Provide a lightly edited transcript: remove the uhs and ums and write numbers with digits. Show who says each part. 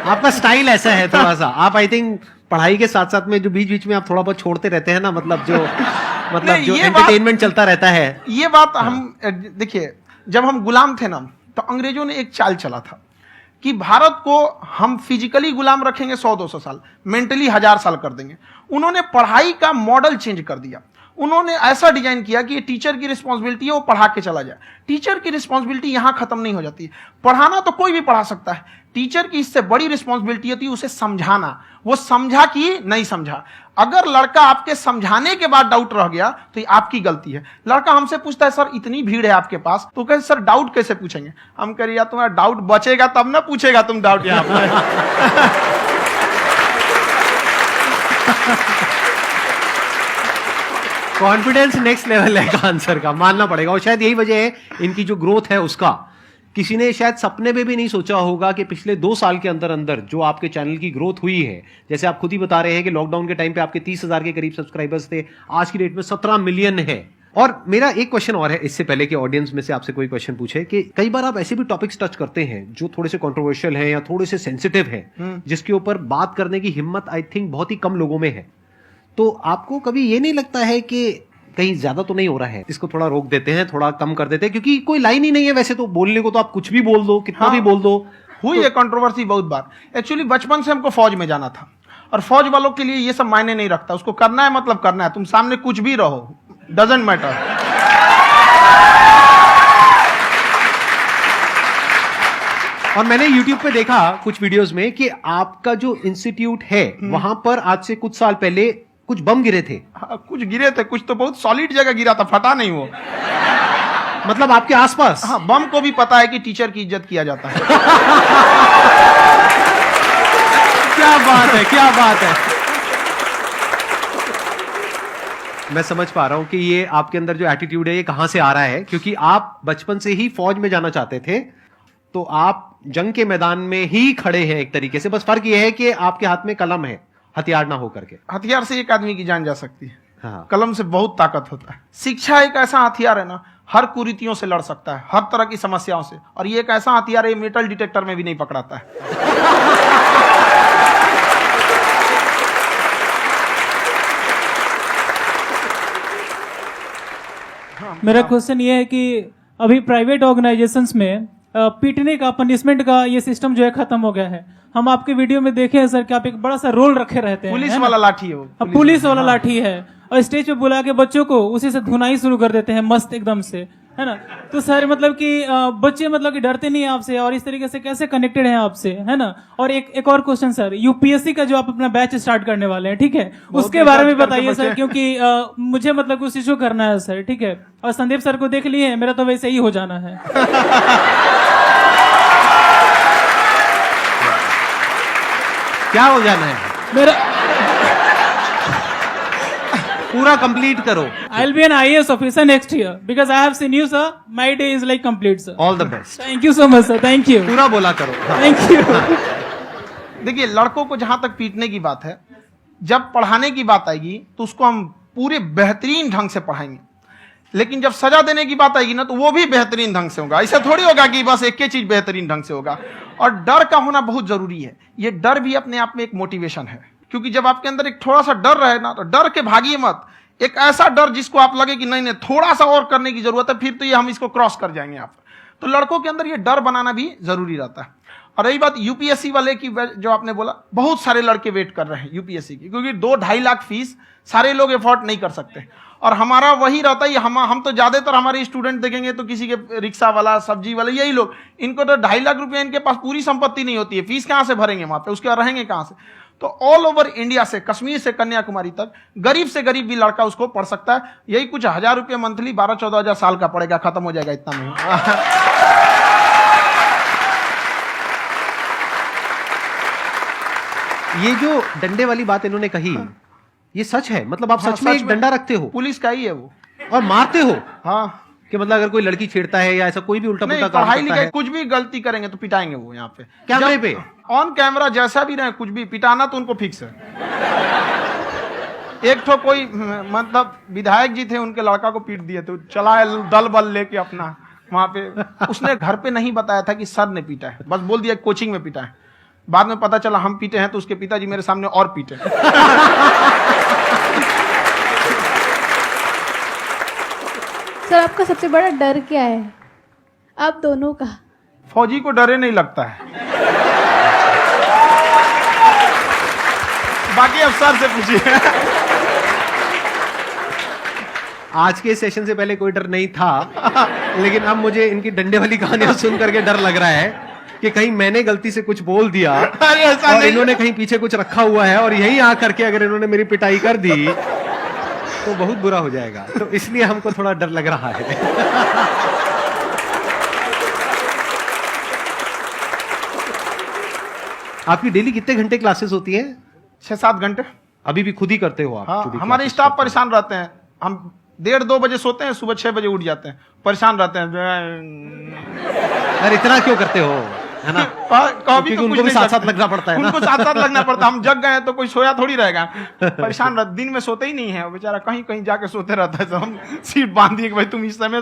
Speaker 1: आपका स्टाइल ऐसा है थोड़ा सा, आप आई थिंक पढ़ाई के साथ साथ में जो बीच बीच में आप थोड़ा बहुत छोड़ते रहते हैं ना, मतलब जो एंटरटेनमेंट चलता रहता है।
Speaker 2: ये बात हम देखिए, जब हम गुलाम थे ना, तो अंग्रेजों ने एक चाल चला था कि भारत को हम फिजिकली गुलाम रखेंगे 100-200 साल, मेंटली 1000 साल कर देंगे। उन्होंने पढ़ाई का मॉडल चेंज कर दिया। उन्होंने ऐसा डिजाइन किया कि ये टीचर की रिस्पॉन्सिबिलिटी है, वो पढ़ा के चला जाए। टीचर की रिस्पॉन्सिबिलिटी यहां खत्म नहीं हो जाती। पढ़ाना तो कोई भी पढ़ा सकता है, टीचर की इससे बड़ी रिस्पॉन्सिबिलिटी होती है उसे समझाना। वो समझा कि नहीं समझा। अगर लड़का आपके समझाने के बाद डाउट रह गया तो ये आपकी गलती है। लड़का हमसे पूछता है सर इतनी भीड़ है आपके पास, तो कहे सर डाउट कैसे पूछेंगे? हम कह रहे यार तुम्हारा डाउट बचेगा तब ना पूछेगा तुम डाउट यहाँ पे।
Speaker 1: कॉन्फिडेंस नेक्स्ट लेवल है का आंसर का, मानना पड़ेगा। और शायद यही वजह है इनकी जो ग्रोथ है उसका। किसी ने शायद सपने में भी नहीं सोचा होगा कि पिछले 2 साल के अंदर अंदर जो आपके चैनल की ग्रोथ हुई है, जैसे आप खुद ही बता रहे हैं कि लॉकडाउन के टाइम पे आपके 30,000 के करीब सब्सक्राइबर्स थे, आज की डेट में 17 मिलियन है। और मेरा एक क्वेश्चन और है, इससे पहले कि ऑडियंस में से आपसे कोई क्वेश्चन पूछे, कि कई बार आप ऐसे भी टॉपिक्स टच करते हैं जो थोड़े से कंट्रोवर्शियल हैं या थोड़े से सेंसिटिव हैं, जिसके ऊपर बात करने की हिम्मत आई थिंक बहुत ही कम लोगों में है। तो आपको कभी ये नहीं लगता है कि कहीं ज्यादा तो नहीं हो रहा है, इसको थोड़ा रोक देते हैं, थोड़ा कम कर देते हैं? क्योंकि कोई लाइन ही नहीं है वैसे तो बोलने को, तो आप कुछ भी बोल दो, कितना भी बोल दो।
Speaker 2: हुई है कंट्रोवर्सी बहुत बार। एक्चुअली बचपन से हमको फौज में जाना था, और फौज वालों के लिए ये सब मायने नहीं रखता। उसको करना है मतलब करना है, तुम सामने कुछ भी रहो, डजंट मैटर।
Speaker 1: और मैंने YouTube पे देखा कुछ वीडियोस में कि आपका जो इंस्टीट्यूट है वहां पर आज से कुछ साल पहले कुछ बम गिरे थे।
Speaker 2: हाँ, कुछ गिरे थे, कुछ तो बहुत सॉलिड जगह गिरा था, फटा नहीं वो।
Speaker 1: मतलब आपके आसपास?
Speaker 2: हाँ, बम को भी पता है कि टीचर की इज्जत किया जाता है।
Speaker 1: क्या बात है, क्या बात है। मैं समझ पा रहा हूं कि ये आपके अंदर जो एटीट्यूड है ये कहां से आ रहा है, क्योंकि आप बचपन से ही फौज में जाना चाहते थे, तो आप जंग के मैदान में ही खड़े हैं एक तरीके से। बस फर्क यह है कि आपके हाथ में कलम है, हथियार ना हो करके।
Speaker 2: हथियार से एक आदमी की जान जा सकती है,
Speaker 1: हाँ।
Speaker 2: कलम से बहुत ताकत होता है। शिक्षा एक ऐसा हथियार है ना, हर कुरीतियों से लड़ सकता है, हर तरह की समस्याओं से। और ये एक ऐसा हथियार है, मेटल डिटेक्टर में भी नहीं पकड़ाता है।
Speaker 3: मेरा क्वेश्चन ये है कि अभी प्राइवेट ऑर्गेनाइजेशंस में पीटने का, पनिशमेंट का ये सिस्टम जो है खत्म हो गया है। हम आपके वीडियो में देखे हैं सर कि आप एक बड़ा सा रोल रखे रहते हैं,
Speaker 2: पुलिस वाला लाठी है वो,
Speaker 3: पुलिस वाला लाठी है, और स्टेज पे बुला के बच्चों को उसी से धुनाई शुरू कर देते हैं मस्त एकदम से, है ना? तो सर मतलब कि बच्चे मतलब कि डरते नहीं है आपसे, और इस तरीके से कैसे कनेक्टेड हैं आपसे, है ना? और एक और क्वेश्चन सर, यूपीएससी का जो आप अपना बैच स्टार्ट करने वाले हैं, ठीक है, उसके बारे में बताइए सर, क्योंकि मुझे मतलब कुछ इशू करना है सर, ठीक है? और संदीप सर को देख लिए, मेरा तो वैसे ही हो जाना है।
Speaker 1: क्या हो जाना है?
Speaker 3: मेरा
Speaker 1: पूरा कंप्लीट करो।
Speaker 3: I'll be an IAS officer next year because I have seen you, sir. My day is like complete, sir.
Speaker 1: All the best.
Speaker 3: Thank you so much, sir. Thank you.
Speaker 1: पूरा बोला करो।
Speaker 3: Thank you.
Speaker 2: देखिए, लड़कों को जहां तक पीटने की बात है, जब पढ़ाने की बात आएगी तो उसको हम पूरे बेहतरीन ढंग से पढ़ाएंगे। लेकिन जब सजा देने की बात आएगी ना, तो वो भी बेहतरीन ढंग से होगा। ऐसा थोड़ी होगा कि बस एक ही चीज बेहतरीन ढंग से होगा। और डर का होना बहुत जरूरी है। ये डर भी अपने आप में एक मोटिवेशन है, क्योंकि जब आपके अंदर एक थोड़ा सा डर रहे ना, तो डर के भागिए मत। एक ऐसा डर जिसको आप लगे कि नहीं नहीं थोड़ा सा और करने की जरूरत है, फिर तो ये हम इसको क्रॉस कर जाएंगे आप। तो लड़कों के अंदर ये डर बनाना भी जरूरी रहता है। और रही बात यूपीएससी वाले की, जो आपने बोला, बहुत सारे लड़के वेट कर रहे हैं यूपीएससी की, क्योंकि 2-2.5 लाख फीस सारे लोग एफोर्ड नहीं कर सकते। और हमारा वही रहता है, हम तो ज्यादातर हमारे स्टूडेंट देखेंगे तो किसी के रिक्शा वाला, सब्जी वाला, यही लोग, इनको तो 2.5 लाख रुपया इनके पास पूरी संपत्ति नहीं होती है, फीस कहां से भरेंगे वहां पे, उसके बाद रहेंगे कहां से? तो ऑल ओवर इंडिया से, कश्मीर से कन्याकुमारी तक, गरीब से गरीब भी लड़का उसको पढ़ सकता है। यही कुछ 1000 रुपये मंथली, 12-14 हजार साल का पड़ेगा, खत्म हो जाएगा इतना में।
Speaker 1: ये जो डंडे वाली बात इन्होंने कही, ये सच है? मतलब आप सच में एक डंडा रखते हो?
Speaker 2: पुलिस का ही है वो।
Speaker 1: और मारते हो?
Speaker 2: हाँ,
Speaker 1: कि मतलब अगर कोई लड़की छेड़ता है या ऐसा कोई भी उल्टा पुल्टा काम
Speaker 2: पढ़ाई
Speaker 1: करता
Speaker 2: लिखाई
Speaker 1: है,
Speaker 2: कुछ भी गलती करेंगे तो पिटाएंगे वो। यहाँ पे
Speaker 1: कैमरे पे
Speaker 2: ऑन कैमरा जैसा भी रहे, कुछ भी पिटाना तो उनको फिक्स है। एक तो कोई मतलब विधायक जी थे, उनके लड़का को पीट दिए, तो चला दल बल लेके अपना वहां पे। उसने घर पे नहीं बताया था कि सर ने पीटा है, बस बोल दिया कोचिंग में पीटा है। बाद में पता चला हम पीटे हैं तो उसके पिताजी मेरे सामने और पीटे।
Speaker 4: सर आपका सबसे बड़ा डर क्या है आप दोनों का?
Speaker 2: फौजी को डरे नहीं लगता है। बाकी अफसर से पूछिए।
Speaker 1: आज के सेशन से पहले कोई डर नहीं था, लेकिन अब मुझे इनकी डंडे वाली कहानियां सुन करके डर लग रहा है कि कहीं मैंने गलती से कुछ बोल दिया
Speaker 2: अरे ऐसा
Speaker 1: और
Speaker 2: नहीं।
Speaker 1: इन्होंने कहीं पीछे कुछ रखा हुआ है और यहीं आ करके अगर इन्होंने मेरी पिटाई कर दी तो बहुत बुरा हो जाएगा, तो इसलिए हमको थोड़ा डर लग रहा है। आपकी डेली कितने घंटे क्लासेस होती है?
Speaker 2: 6-7 घंटे।
Speaker 1: अभी भी खुद ही करते हो आप?
Speaker 2: हाँ,
Speaker 1: जो भी
Speaker 2: हमारे
Speaker 1: classes
Speaker 2: स्टाफ
Speaker 1: करते हो।
Speaker 2: परेशान रहते हैं। हम 1:30-2 बजे सोते हैं, सुबह 6 बजे उठ जाते हैं, परेशान रहते हैं।
Speaker 1: यार इतना क्यों करते हो, है ना?
Speaker 2: कभी
Speaker 1: क्योंकि
Speaker 2: तो
Speaker 1: उनको
Speaker 2: कुछ
Speaker 1: भी
Speaker 2: नहीं
Speaker 1: साथ-साथ
Speaker 2: करते।
Speaker 1: लगना पड़ता है ना।
Speaker 2: उनको साथ-साथ लगना पड़ता है। हम जग गए हैं तो कोई सोया थोड़ी रहेगा। परेशान दिन में सोते ही नहीं है, बेचारा कहीं कहीं जाके सोते रहता है। तो हम सीट बांध दिए कि भाई तुम इस समय